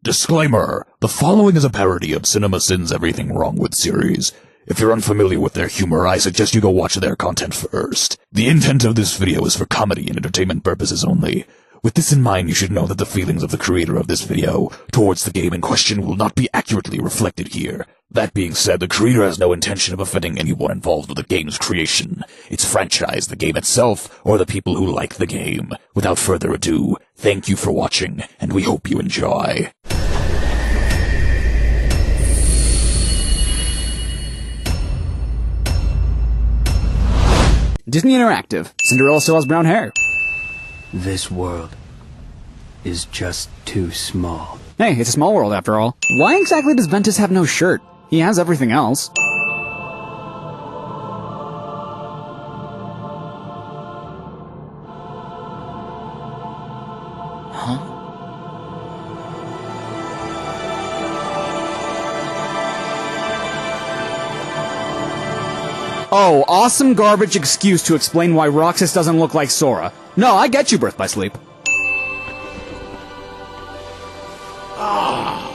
Disclaimer! The following is a parody of Cinema Sin's Everything Wrong With series. If you're unfamiliar with their humor, I suggest you go watch their content first. The intent of this video is for comedy and entertainment purposes only. With this in mind, you should know that the feelings of the creator of this video towards the game in question will not be accurately reflected here. That being said, the creator has no intention of offending anyone involved with the game's creation, its franchise, the game itself, or the people who like the game. Without further ado, thank you for watching, and we hope you enjoy. Disney Interactive. Cinderella still has brown hair. This world is just too small. Hey, it's a small world after all. Why exactly does Ventus have no shirt? He has everything else. Huh? Oh, awesome garbage excuse to explain why Roxas doesn't look like Sora. No, I get you, Birth by Sleep. Ah,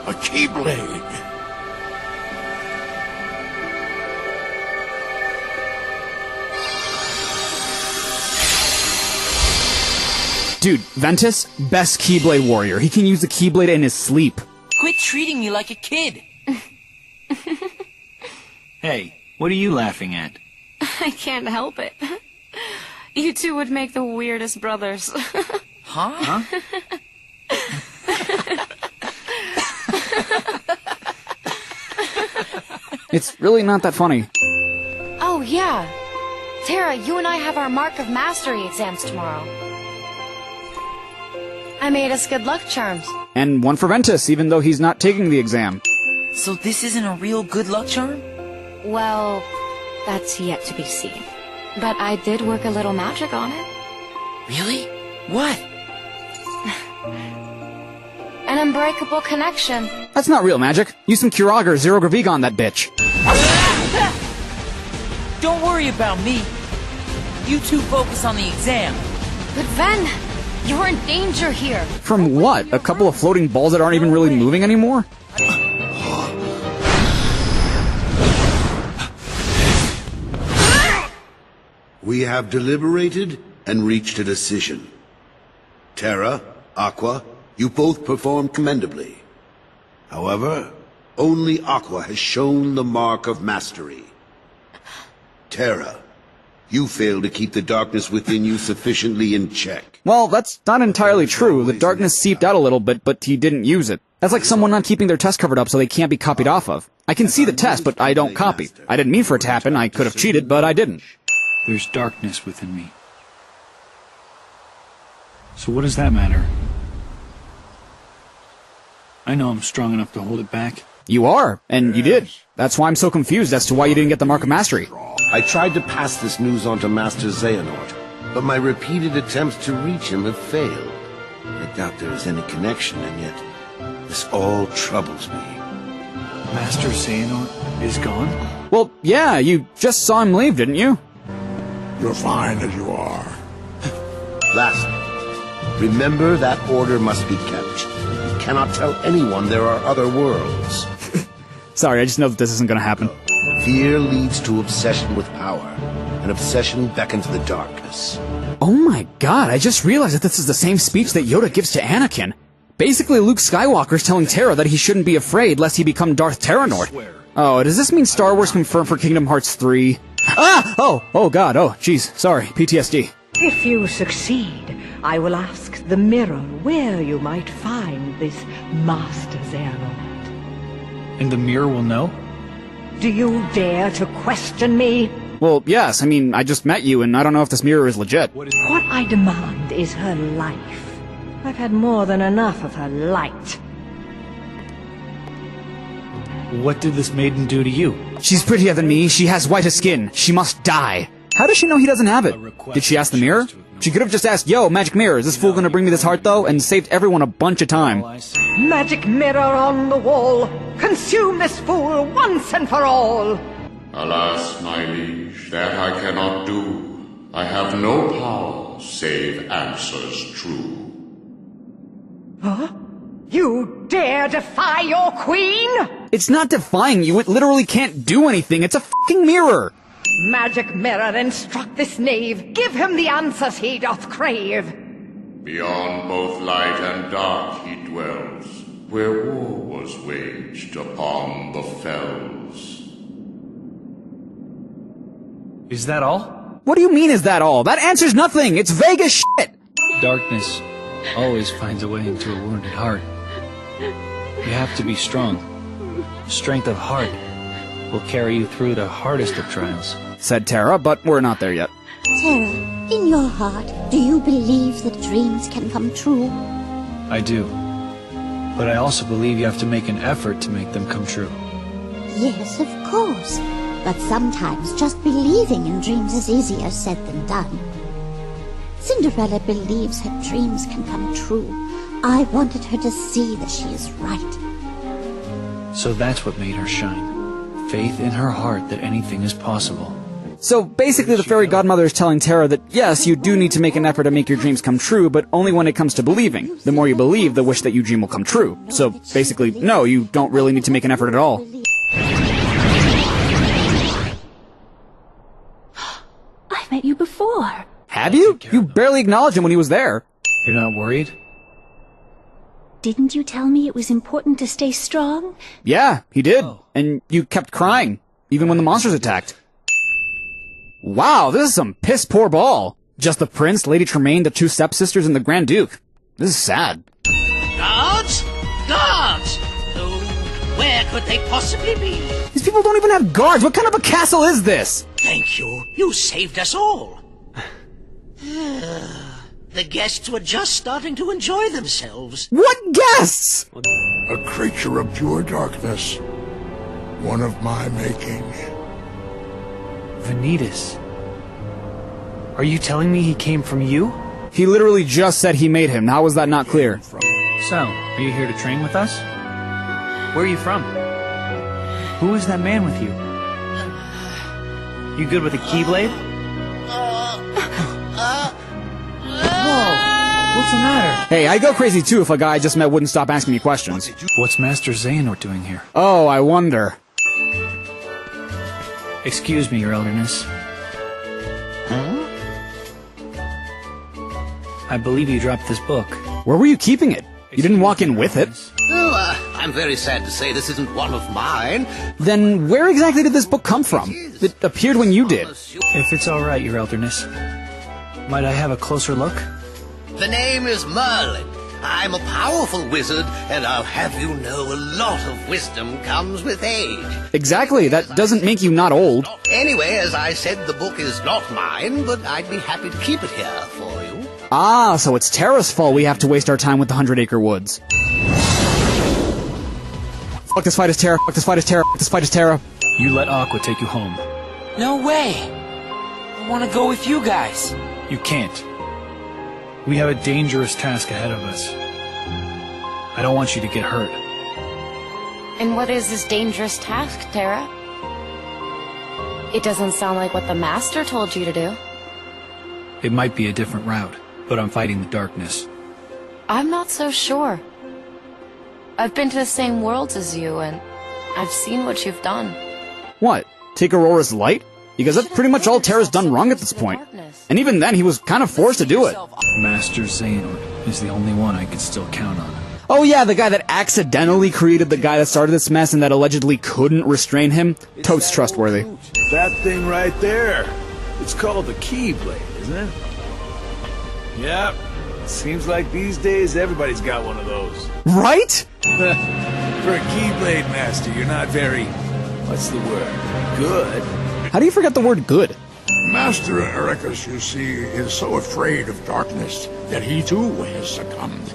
a keyblade. Dude, Ventus, best Keyblade warrior. He can use the Keyblade in his sleep. Quit treating me like a kid. Hey, what are you laughing at? I can't help it. You two would make the weirdest brothers. Huh? It's really not that funny. Oh, yeah. Tara, you and I have our Mark of Mastery exams tomorrow. I made us good luck charms. And one for Ventus, even though he's not taking the exam. So this isn't a real good luck charm? Well, that's yet to be seen. But I did work a little magic on it. Really? What? An unbreakable connection. That's not real magic. Use some Kurag or Zero Graviga on that bitch. Don't worry about me. You two focus on the exam. But Ven, you're in danger here. From what? A couple of floating balls that aren't even really moving anymore? We have deliberated and reached a decision. Terra, Aqua, you both performed commendably. However, only Aqua has shown the mark of mastery. Terra, you failed to keep the darkness within you sufficiently in check. Well, that's not entirely true. The darkness seeped out a little bit, but he didn't use it. That's like someone not keeping their test covered up so they can't be copied off of. I can see the test, but I don't copy. I didn't mean for it to happen. I could have cheated, but I didn't. There's darkness within me. So what does that matter? I know I'm strong enough to hold it back. You are, and you did. That's why I'm so confused as to why you didn't get the Mark of Mastery. I tried to pass this news on to Master Xehanort, but my repeated attempts to reach him have failed. I doubt there is any connection, and yet this all troubles me. Master Xehanort is gone? Well, yeah, you just saw him leave, didn't you? You're fine as you are. Lastly, remember that order must be kept. You cannot tell anyone there are other worlds. Sorry, I just know that this isn't gonna happen. Fear leads to obsession with power, and obsession beckons the darkness. Oh my god, I just realized that this is the same speech that Yoda gives to Anakin. Basically, Luke Skywalker's telling Terra that he shouldn't be afraid lest he become Darth Terranort. Oh, does this mean Star Wars confirmed for Kingdom Hearts 3? Ah! Oh god, oh, jeez, sorry, PTSD. If you succeed, I will ask the mirror where you might find this Master Xehanort. And the mirror will know? Do you dare to question me? Well, yes, I mean, I just met you, and I don't know if this mirror is legit. What I demand is her life. I've had more than enough of her light. What did this maiden do to you? She's prettier than me, she has whiter skin, she must die. How does she know he doesn't have it? Did she ask the mirror? She could have just asked, yo, magic mirror, is this fool gonna bring me this heart though? And saved everyone a bunch of time. Magic mirror on the wall, consume this fool once and for all. Alas, my liege, that I cannot do. I have no power save answers true. Huh? You dare defy your queen? It's not defying you, it literally can't do anything, it's a fucking mirror! Magic mirror, instruct this knave, give him the answers he doth crave. Beyond both light and dark he dwells, where war was waged upon the fells. Is that all? What do you mean, is that all? That answers nothing! It's vague as shit! Darkness always finds a way into a wounded heart. You have to be strong. Strength of heart will carry you through the hardest of trials. Said Tara, but we're not there yet. Tara, in your heart, do you believe that dreams can come true? I do. But I also believe you have to make an effort to make them come true. Yes, of course. But sometimes just believing in dreams is easier said than done. Cinderella believes her dreams can come true. I wanted her to see that she is right. So that's what made her shine. Faith in her heart that anything is possible. So basically the fairy godmother is telling Tara that yes, you do need to make an effort to make your dreams come true, but only when it comes to believing. The more you believe, the wish that you dream will come true. So basically, no, you don't really need to make an effort at all. I've met you before. Have you? You barely acknowledged him when he was there. You're not worried? Didn't you tell me it was important to stay strong? Yeah, he did. And you kept crying, even when the monsters attacked. Wow, this is some piss-poor ball. Just the prince, Lady Tremaine, the two stepsisters, and the Grand Duke. This is sad. Guards? Guards! Oh, where could they possibly be? These people don't even have guards. What kind of a castle is this? Thank you. You saved us all. The guests were just starting to enjoy themselves. What guests? A creature of pure darkness. One of my making. Vanitas. Are you telling me he came from you? He literally just said he made him. How was that not clear? So, are you here to train with us? Where are you from? Who is that man with you? You good with a keyblade? Whoa, what's the matter? Hey, I'd go crazy too if a guy I just met wouldn't stop asking me questions. What's Master Xehanort doing here? Oh, I wonder. Excuse me, Your Elderness. Huh? I believe you dropped this book. Where were you keeping it? You didn't walk in with it? Oh, I'm very sad to say this isn't one of mine. Then where exactly did this book come from? It appeared when you did. If it's all right, Your Elderness, might I have a closer look? The name is Merlin. I'm a powerful wizard, and I'll have you know a lot of wisdom comes with age. Exactly, that doesn't make you not old. Anyway, as I said, the book is not mine, but I'd be happy to keep it here for you. Ah, so it's Tara's fault we have to waste our time with the 100-acre woods. Fuck this fight is Tara, fuck this fight is Tara, fuck this fight is Tara. You let Aqua take you home. No way! I want to go with you guys. You can't. We have a dangerous task ahead of us. I don't want you to get hurt. And what is this dangerous task, Tara? It doesn't sound like what the Master told you to do. It might be a different route, but I'm fighting the darkness. I'm not so sure. I've been to the same worlds as you, and I've seen what you've done. What? Take Aurora's light? Because that's pretty much all Tara's done wrong at this point. And even then, he was kind of forced to do it. Master Xehanort is the only one I can still count on. Oh yeah, the guy that accidentally created the guy that started this mess and that allegedly couldn't restrain him? Totes trustworthy. That thing right there. It's called the Keyblade, isn't it? Yep. Seems like these days everybody's got one of those. Right? For a Keyblade master, you're not very... what's the word? Good. How do you forget the word good? Master Eracus, you see, is so afraid of darkness that he too has succumbed.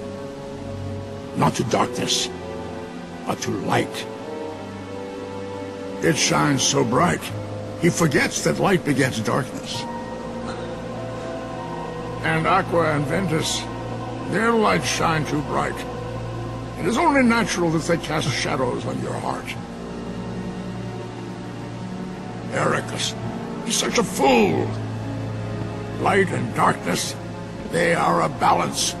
Not to darkness, but to light. It shines so bright, he forgets that light begets darkness. And Aqua and Ventus, their lights shine too bright. It is only natural that they cast shadows on your heart. Eracus, he's such a fool. Light and darkness, they are a balance.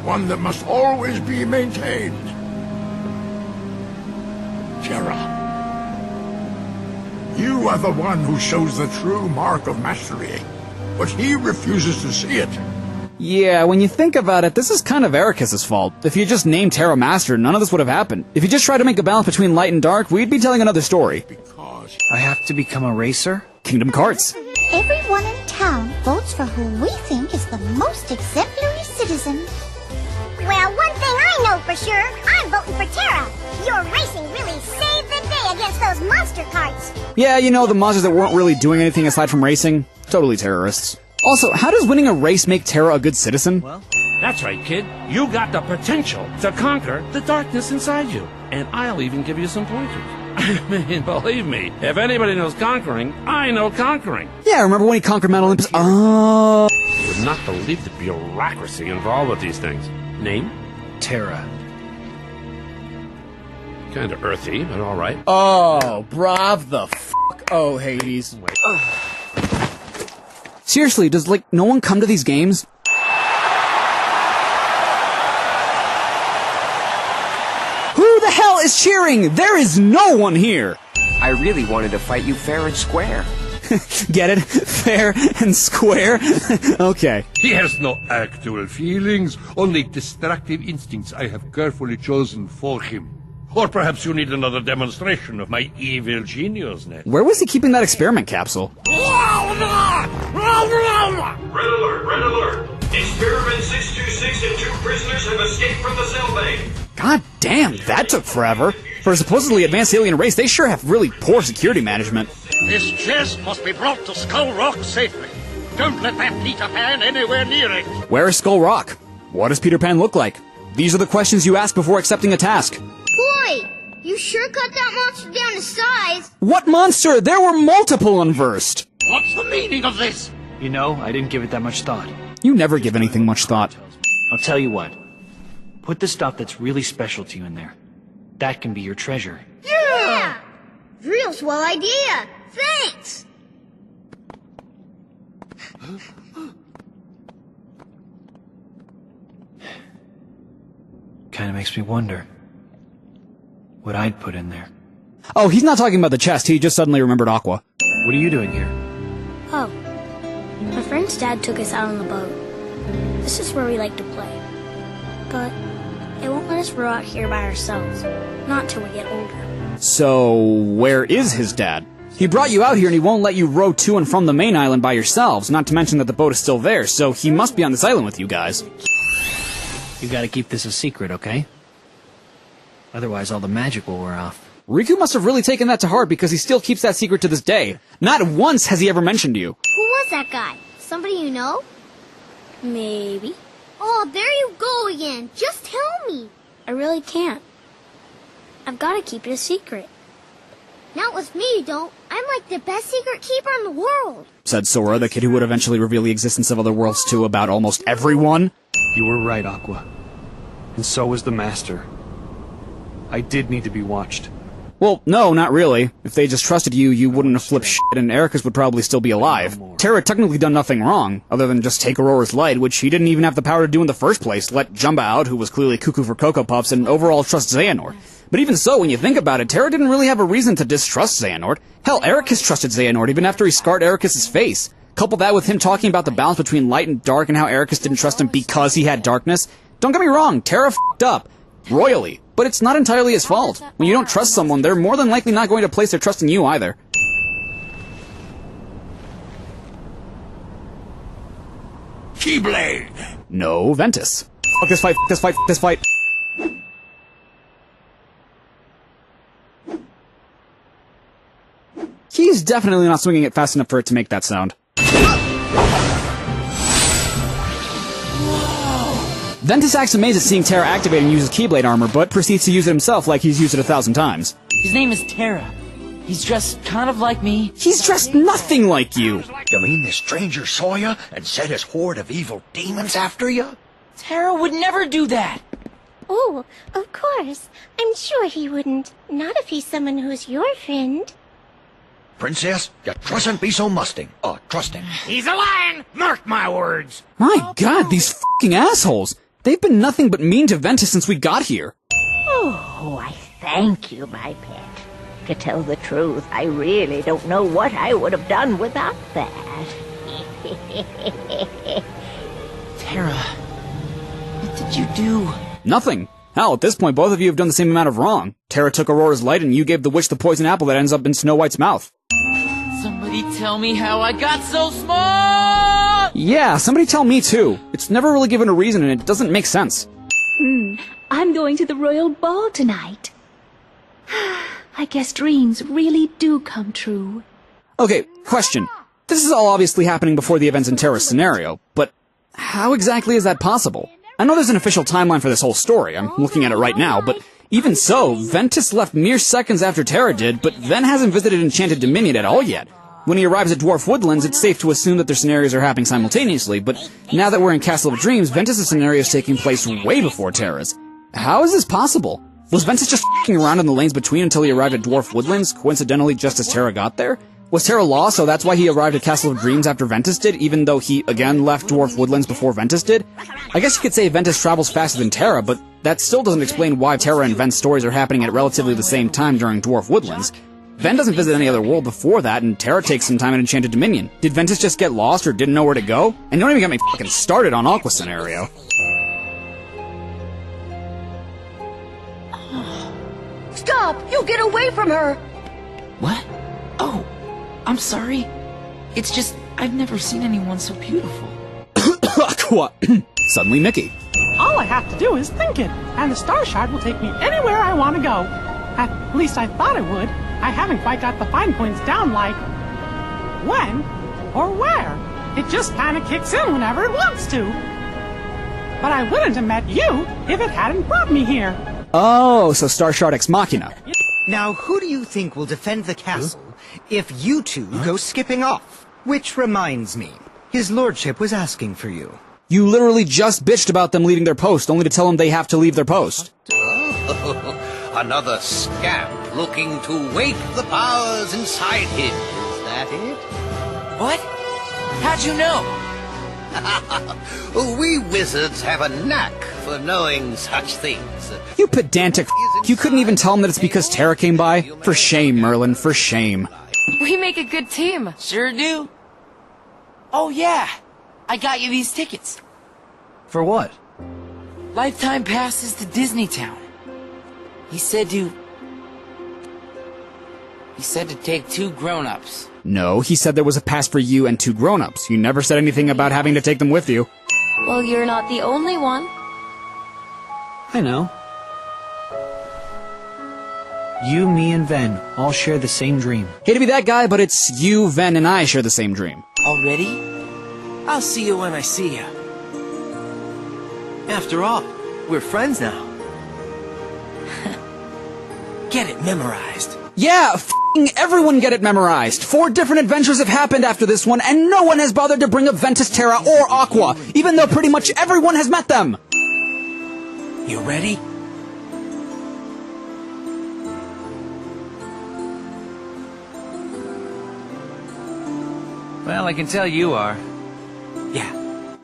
one that must always be maintained. Terra, you are the one who shows the true mark of mastery, but he refuses to see it. Yeah, when you think about it, this is kind of Eracus's fault. If you just named Terra Master, none of this would have happened. If you just tried to make a balance between light and dark, we'd be telling another story. I have to become a racer? Kingdom Hearts. Everyone in town votes for who we think is the most exemplary citizen. Well, one thing I know for sure, I'm voting for Terra. Your racing really saved the day against those monster carts. Yeah, you know, the monsters that weren't really doing anything aside from racing, totally terrorists. Also, how does winning a race make Terra a good citizen? Well, that's right, kid. You got the potential to conquer the darkness inside you. And I'll even give you some pointers. I mean, believe me, if anybody knows conquering, I know conquering. Yeah, remember when he conquered Mount Olympus? Oh. You would not believe the bureaucracy involved with these things. Name? Terra. Kind of earthy, but all right. Oh, brav the fuck. Oh, Hades. Wait. Seriously, does, no one come to these games? Who the hell is cheering? There is no one here! I really wanted to fight you fair and square. Get it? Fair and square? Okay. He has no actual feelings, only destructive instincts I have carefully chosen for him. Or perhaps you need another demonstration of my evil geniusness. Where was he keeping that experiment capsule? Red alert, red alert. Experiment 626 and 2 prisoners have escaped from the cell bay. God damn, that took forever. For a supposedly advanced alien race, they sure have really poor security management. This chest must be brought to Skull Rock safely. Don't let that Peter Pan anywhere near it. Where is Skull Rock? What does Peter Pan look like? These are the questions you ask before accepting a task. Boy, you sure cut that monster down to size. What monster? There were multiple unversed. What's the meaning of this? You know, I didn't give it that much thought. You never give anything much thought. I'll tell you what. Put the stuff that's really special to you in there. That can be your treasure. Yeah! Real swell idea. Thanks. Kind of makes me wonder what I'd put in there. Oh, he's not talking about the chest. He just suddenly remembered Aqua. What are you doing here? Oh, my friend's dad took us out on the boat. This is where we like to play. But it won't let us row out here by ourselves. Not till we get older. So, where is his dad? He brought you out here and he won't let you row to and from the main island by yourselves, not to mention that the boat is still there, so he must be on this island with you guys. You gotta keep this a secret, okay? Otherwise all the magic will wear off. Riku must have really taken that to heart because he still keeps that secret to this day. Not once has he ever mentioned you. Who was that guy? Somebody you know? Maybe. Oh, there you go again. Just tell me. I really can't. I've got to keep it a secret. Not with me, you don't. I'm like the best secret keeper in the world, said Sora, the kid who would eventually reveal the existence of other worlds to about almost everyone. You were right, Aqua. And so was the Master. I did need to be watched. Well, no, not really. If they just trusted you, you wouldn't have flipped shit and Eracus would probably still be alive. Terra had technically done nothing wrong, other than just take Aurora's light, which he didn't even have the power to do in the first place, let Jumba out, who was clearly cuckoo for Cocoa Puffs, and overall trust Xehanort. But even so, when you think about it, Terra didn't really have a reason to distrust Xehanort. Hell, Eracus trusted Xehanort even after he scarred Eracus's face. Couple that with him talking about the balance between light and dark and how Eracus didn't trust him because he had darkness. Don't get me wrong, Terra f***ed up. Royally. But it's not entirely his fault. When you don't trust someone, they're more than likely not going to place their trust in you either. Keyblade! No, Ventus. Fuck this fight, fuck this fight, fuck this fight. He's definitely not swinging it fast enough for it to make that sound. Ventus acts amazed at seeing Terra activate and use his Keyblade armor, but proceeds to use it himself like he's used it 1,000 times. His name is Terra. He's dressed kind of like me. He's dressed nothing like you! You mean this stranger saw you and sent his horde of evil demons after you? Terra would never do that! Oh, of course. I'm sure he wouldn't. Not if he's someone who's your friend. Princess, you trustn't be so trusting. He's a lion! Mark my words! My god, these f***ing assholes! They've been nothing but mean to Ventus since we got here. Oh, I thank you, my pet. To tell the truth, I really don't know what I would have done without that. Tara, what did you do? Nothing. Hell, at this point, both of you have done the same amount of wrong. Tara took Aurora's light, and you gave the witch the poison apple that ends up in Snow White's mouth. Somebody tell me how I got so small! Yeah, somebody tell me too. It's never really given a reason, and it doesn't make sense. I'm going to the royal ball tonight. I guess dreams really do come true. Okay, question. This is all obviously happening before the events in Tara's scenario, but how exactly is that possible? I know there's an official timeline for this whole story, I'm looking at it right now, but even so, Ventus left mere seconds after Tara did, but then hasn't visited Enchanted Dominion at all yet. When he arrives at Dwarf Woodlands, it's safe to assume that their scenarios are happening simultaneously, but now that we're in Castle of Dreams, Ventus' scenario is taking place way before Tara's. How is this possible? Was Ventus just f***ing around in the lanes between until he arrived at Dwarf Woodlands, coincidentally just as Tara got there? Was Tara lost, so that's why he arrived at Castle of Dreams after Ventus did, even though he, again, left Dwarf Woodlands before Ventus did? I guess you could say Ventus travels faster than Tara, but that still doesn't explain why Tara and Ven's stories are happening at relatively the same time during Dwarf Woodlands. Ven doesn't visit any other world before that, and Tara takes some time in Enchanted Dominion. Did Ventus just get lost or didn't know where to go? And don't even get me f***ing started on Aqua's scenario. Stop! You get away from her! What? Oh, I'm sorry. It's just, I've never seen anyone so beautiful. Aqua! Suddenly Mickey. All I have to do is think it, and the star shard will take me anywhere I want to go. At least I thought it would. I haven't quite got the fine points down like when or where. It just kind of kicks in whenever it wants to. But I wouldn't have met you if it hadn't brought me here. Oh, so Star Shard Ex Machina. Now, who do you think will defend the castle if you two go skipping off? Which reminds me, his lordship was asking for you. You literally just bitched about them leaving their post, only to tell them they have to leave their post. Oh, another scamp looking to wake the powers inside him. Is that it? What? How'd you know? We wizards have a knack for knowing such things. You pedantic f***. You couldn't even tell him that it's because Tara came by? For shame, Merlin, for shame. We make a good team. Sure do. Oh yeah, I got you these tickets. For what? Lifetime passes to Disney Town. He said to take 2 grown-ups. No, he said there was a pass for you and 2 grown-ups. You never said anything about having to take them with you. Well, you're not the only one. I know. You, me, and Ven all share the same dream. Hate to be that guy, but it's you, Ven, and I share the same dream. Already? I'll see you when I see you. After all, we're friends now. Get it memorized. Yeah, f***ing everyone get it memorized. 4 different adventures have happened after this one, and no one has bothered to bring up Ventus, Terra, or Aqua, even though pretty much everyone has met them. You ready? Well, I can tell you are. Yeah.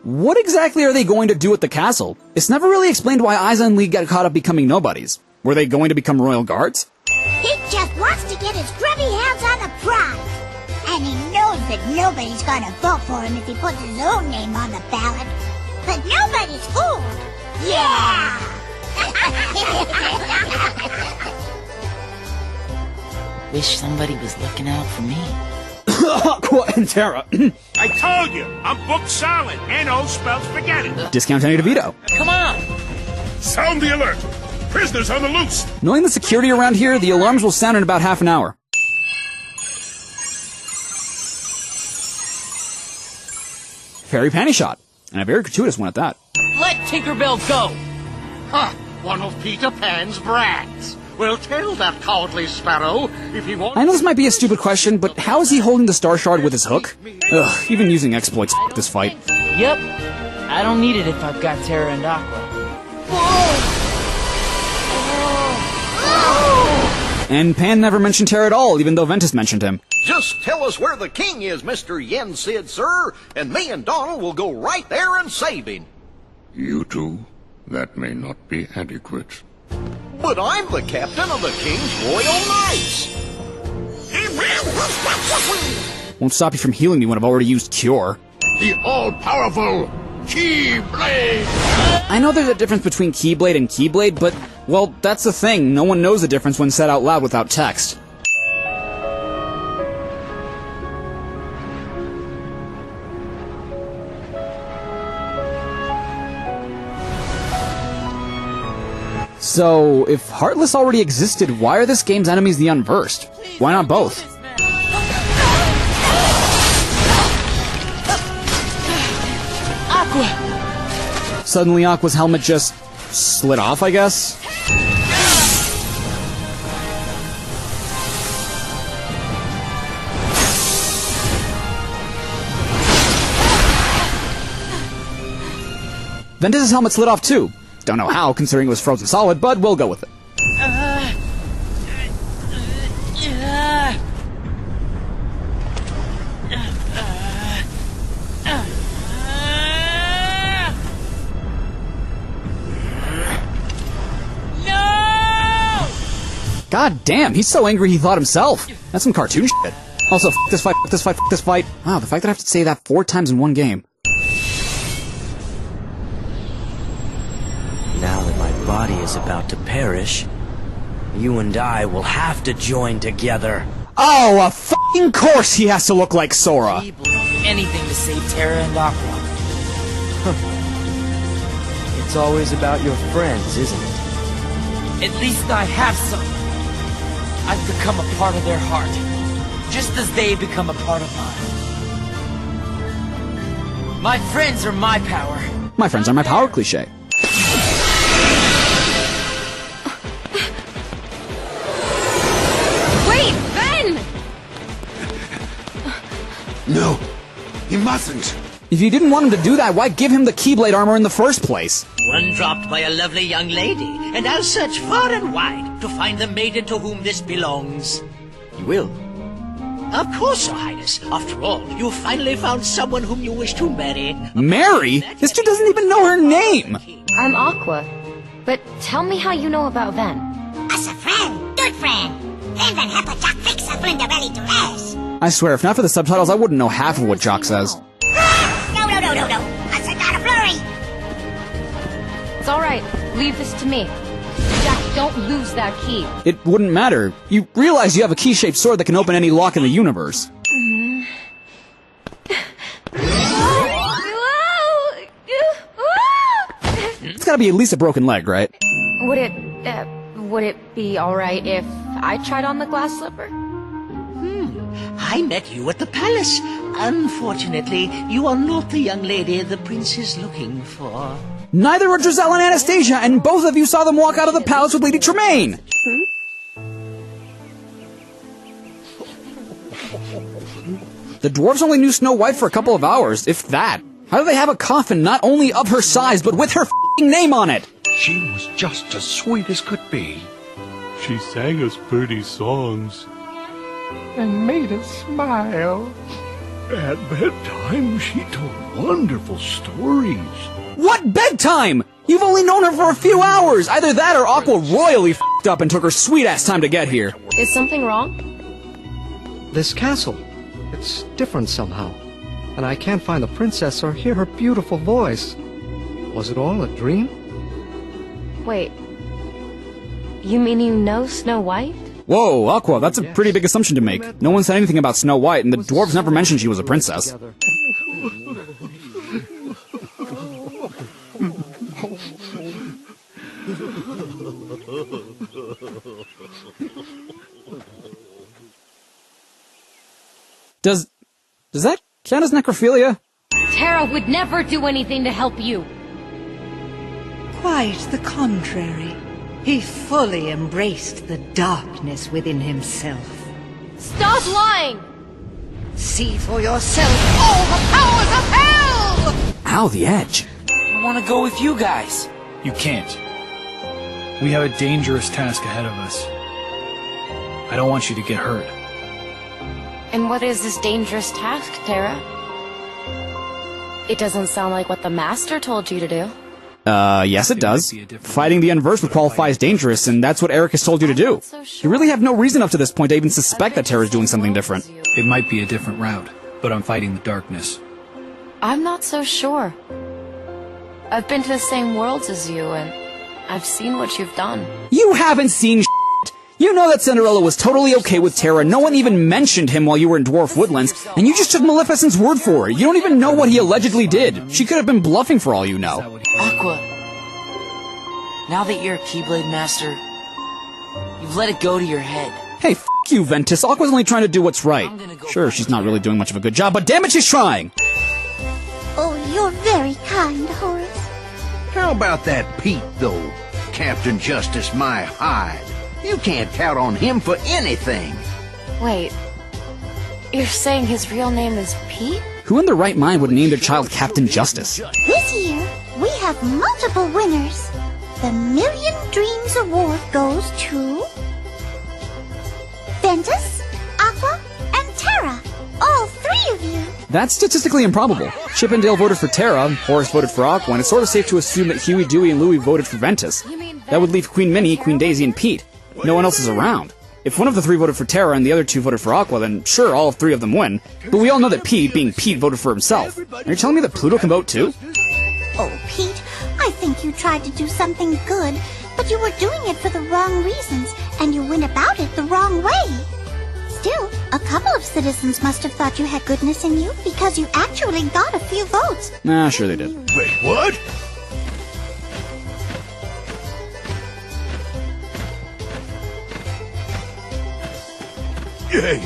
What exactly are they going to do at the castle? It's never really explained why Aiza and Lee got caught up becoming nobodies. Were they going to become royal guards? He just wants to get his grubby hands on the prize. And he knows that nobody's gonna vote for him if he puts his own name on the ballot. But nobody's fooled. Yeah! Wish somebody was looking out for me. Aqua and Terra. I told you, I'm booked solid. N-O spells forget it. Discount any DeVito. Come on! Sound the alert! Prisoners on the loose! Knowing the security around here, the alarms will sound in about half an hour. Fairy panty shot. And a very gratuitous one at that. Let Tinkerbell go! Huh, one of Peter Pan's brats. Well, tell that cowardly sparrow if he wants... I know this might be a stupid question, but how is he holding the Star Shard with his hook? Ugh, even using exploits f*** this fight. Yep. I don't need it if I've got Terra and Aqua. And Pan never mentioned Terra at all, even though Ventus mentioned him. Just tell us where the king is, Mr. Yen Sid, sir, and me and Donald will go right there and save him. You two? That may not be adequate. But I'm the captain of the King's Royal Knights. Won't stop you from healing me when I've already used Cure. The all-powerful Keyblade! I know there's a difference between Keyblade and Keyblade, but, well, that's the thing. No one knows the difference when said out loud without text. So, if Heartless already existed, why are this game's enemies the Unversed? Why not both? Aqua! Suddenly Aqua's helmet just slid off, I guess? Ventus's helmet slid off too. Don't know how, considering it was frozen solid, but we'll go with it. God damn, he's so angry he thought himself. That's some cartoon shit. Also, f this fight, f this fight, f this fight. Wow, the fact that I have to say that 4 times in one game. Now that my body is about to perish, you and I will have to join together. Oh, of fucking course he has to look like Sora. Anything to save Terra and Aqua. It's always about your friends, isn't it? At least I have some. I've become a part of their heart, just as they become a part of mine. My friends are my power. My friends are my power cliche. Wait, Ben! No, he mustn't. If you didn't want him to do that, why give him the Keyblade armor in the first place? One dropped by a lovely young lady, and I'll search far and wide to find the maiden to whom this belongs. You will? Of course, Your Highness. After all, you finally found someone whom you wish to marry. Marry? This dude doesn't even know her name! I'm Aqua. But tell me how you know about Ven. As a friend, good friend. Then help a Jack fix a Brindarelli to rest. I swear, if not for the subtitles, I wouldn't know half of what Jock says. No. I said not a flurry. It's alright. Leave this to me. Jack, don't lose that key. It wouldn't matter. You realize you have a key-shaped sword that can open any lock in the universe. It's gotta be at least a broken leg, right? Would it be alright if I tried on the glass slipper? I met you at the palace. Unfortunately, you are not the young lady the prince is looking for. Neither are Giselle and Anastasia, and both of you saw them walk out of the palace with Lady Tremaine! The dwarves only knew Snow White for a couple of hours, if that. How do they have a coffin not only of her size, but with her f***ing name on it? She was just as sweet as could be. She sang us pretty songs. And made us smile. At bedtime, she told wonderful stories. What bedtime? You've only known her for a few hours. Either that or Aqua royally f***ed up and took her sweet-ass time to get here. Is something wrong? This castle. It's different somehow. And I can't find the princess or hear her beautiful voice. Was it all a dream? Wait. You mean you know Snow White? Whoa, Aqua, that's a pretty big assumption to make. No one said anything about Snow White, and the dwarves never mentioned she was a princess. Does that count as necrophilia? Terra would never do anything to help you. Quite the contrary. He fully embraced the darkness within himself. Stop lying! See for yourself all the powers of hell! Ow, the edge. I want to go with you guys. You can't. We have a dangerous task ahead of us. I don't want you to get hurt. And what is this dangerous task, Terra? It doesn't sound like what the Master told you to do. Yes it does. Fighting the unversed would qualify as dangerous, and that's what Eric has told you to do. You really have no reason up to this point to even suspect that Terra's doing something different. It might be a different route, but I'm fighting the darkness. I'm not so sure. I've been to the same worlds as you, and I've seen what you've done. You haven't seen shit. You know that Cinderella was totally okay with Terra, no one even mentioned him while you were in Dwarf Woodlands, and you just took Maleficent's word for it. You don't even know what he allegedly did. She could have been bluffing for all you know. Aqua, now that you're a Keyblade Master, you've let it go to your head. Hey, f*** you, Ventus. Aqua's only trying to do what's right. Sure, she's not really doing much of a good job, but damn it, she's trying! Oh, you're very kind, Horace. How about that Pete, though? Captain Justice my hide. You can't count on him for anything. Wait, you're saying his real name is Pete? Who in their right mind would name their child Captain Justice? This year, we have multiple winners. The Million Dreams Award goes to Ventus, Aqua, and Terra. All three of you. That's statistically improbable. Chip and Dale voted for Terra, Horace voted for Aqua, and it's sort of safe to assume that Huey, Dewey, and Louie voted for Ventus. That would leave Queen Minnie, Queen Daisy, and Pete. No one else is around. If one of the three voted for Terra and the other two voted for Aqua, then sure, all three of them win. But we all know that Pete, being Pete, voted for himself. Are you telling me that Pluto can vote too? Oh, Pete, I think you tried to do something good, but you were doing it for the wrong reasons, and you went about it the wrong way. Still, a couple of citizens must have thought you had goodness in you, because you actually got a few votes. Nah, sure they did. Wait, what? Hey,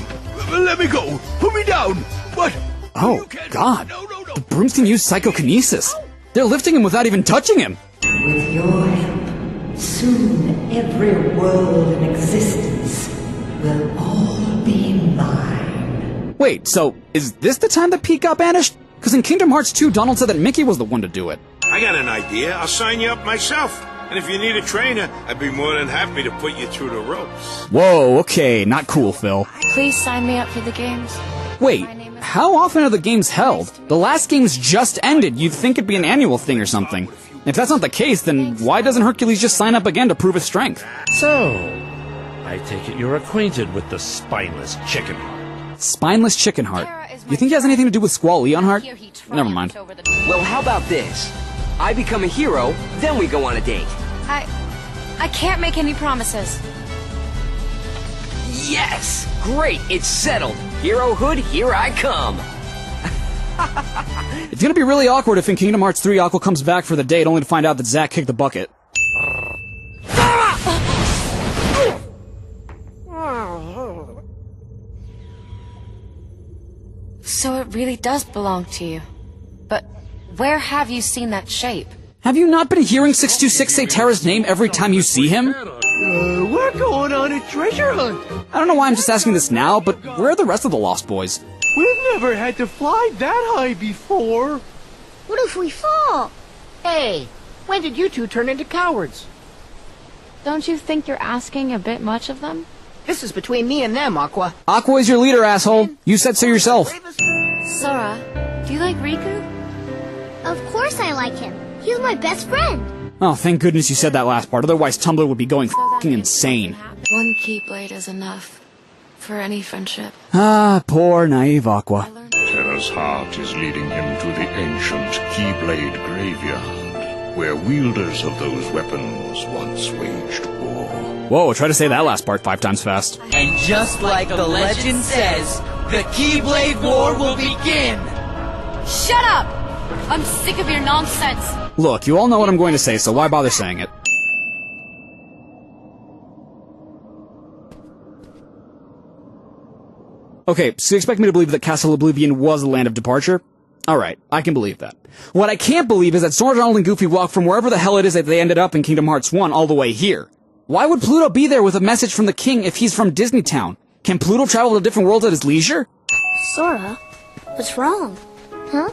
let me go. Put me down. What? Oh, God. The brooms can use psychokinesis. They're lifting him without even touching him. With your help, soon every world in existence will all be mine. Wait, so is this the time that Pete got banished? Because in Kingdom Hearts 2, Donald said that Mickey was the one to do it. I got an idea. I'll sign you up myself. And if you need a trainer, I'd be more than happy to put you through the ropes. Whoa, okay, not cool, Phil. Please sign me up for the games. Wait, how often are the games held? The last games just ended. You'd think it'd be an annual thing or something. If that's not the case, then why doesn't Hercules just sign up again to prove his strength? So, I take it you're acquainted with the spineless chicken heart. Spineless chicken heart? You think he has anything to do with Squall Leonhardt? Never mind. Well, how about this? I become a hero, then we go on a date. I can't make any promises. Yes! Great, it's settled. Herohood, here I come. It's gonna be really awkward if in Kingdom Hearts 3 Aqua comes back for the date only to find out that Zack kicked the bucket. So it really does belong to you. But where have you seen that shape? Have you not been hearing 626 say Terra's name every time you see him? We're going on a treasure hunt. I don't know why I'm just asking this now, but where are the rest of the Lost Boys? We've never had to fly that high before. What if we fall? Hey, when did you two turn into cowards? Don't you think you're asking a bit much of them? This is between me and them, Aqua. Aqua is your leader, asshole. You said so yourself. Sora, do you like Riku? Of course I like him. He's my best friend. Oh, thank goodness you said that last part, otherwise Tumblr would be going f***ing insane. One Keyblade is enough for any friendship. Ah, poor naive Aqua. Terra's heart is leading him to the ancient Keyblade graveyard, where wielders of those weapons once waged war. Whoa, try to say that last part 5 times fast. And just like the legend says, the Keyblade War will begin! Shut up! I'm sick of your nonsense. Look, you all know what I'm going to say, so why bother saying it? Okay, so you expect me to believe that Castle Oblivion was the land of departure? Alright, I can believe that. What I can't believe is that Sora, Donald, and Goofy walked from wherever the hell it is that they ended up in Kingdom Hearts 1 all the way here. Why would Pluto be there with a message from the king if he's from Disney Town? Can Pluto travel to different worlds at his leisure? Sora, what's wrong? Huh?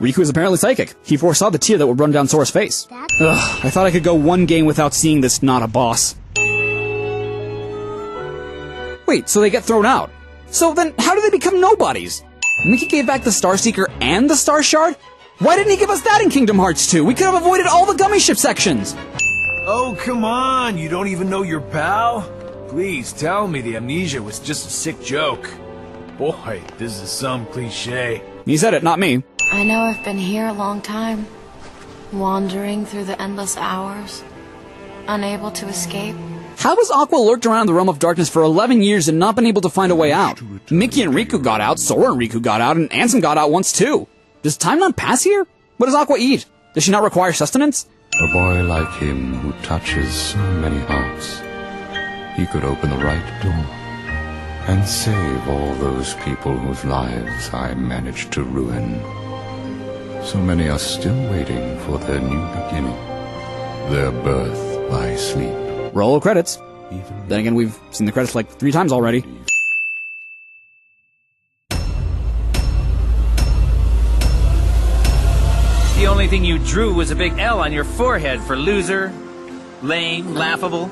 Riku is apparently psychic. He foresaw the tear that would run down Sora's face. Ugh, I thought I could go one game without seeing this not a boss. Wait, so they get thrown out. So then, how do they become nobodies? Mickey gave back the Star Seeker and the Star Shard? Why didn't he give us that in Kingdom Hearts 2? We could have avoided all the gummy ship sections! Oh, come on! You don't even know your pal? Please tell me the amnesia was just a sick joke. Boy, this is some cliche. He said it, not me. I know I've been here a long time, wandering through the endless hours, unable to escape. How has Aqua lurked around the realm of darkness for 11 years and not been able to find a way out? Mickey and Riku got out, Sora and Riku got out, and Ansem got out once too. Does time not pass here? What does Aqua eat? Does she not require sustenance? A boy like him who touches so many hearts. He could open the right door and save all those people whose lives I managed to ruin. So many are still waiting for their new beginning, their birth by sleep. Roll credits. Then again, we've seen the credits like 3 times already. The only thing you drew was a big L on your forehead for loser, lame, laughable.